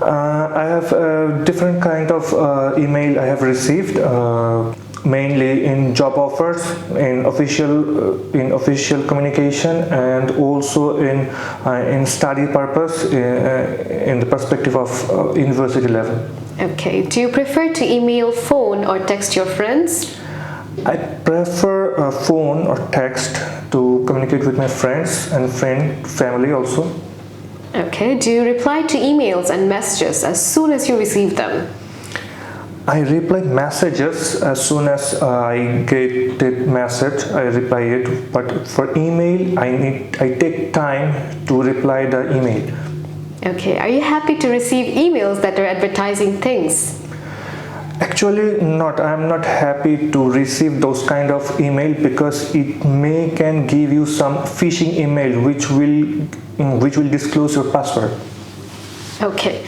I have different kind of email I have received, mainly in job offers, in official communication, and also in study purpose, in the perspective of university level. Okay. Do you prefer to email, phone, or text your friends? I prefer phone or text to communicate with my friends and family also. Okay. Do you reply to emails and messages as soon as you receive them? I reply messages as soon as I get the message. I reply it. But for email, I take time to reply the email. Okay. Are you happy to receive emails that are advertising things? Actually, not. I am not happy to receive those kind of email because it can give you some phishing email which will disclose your password. Okay.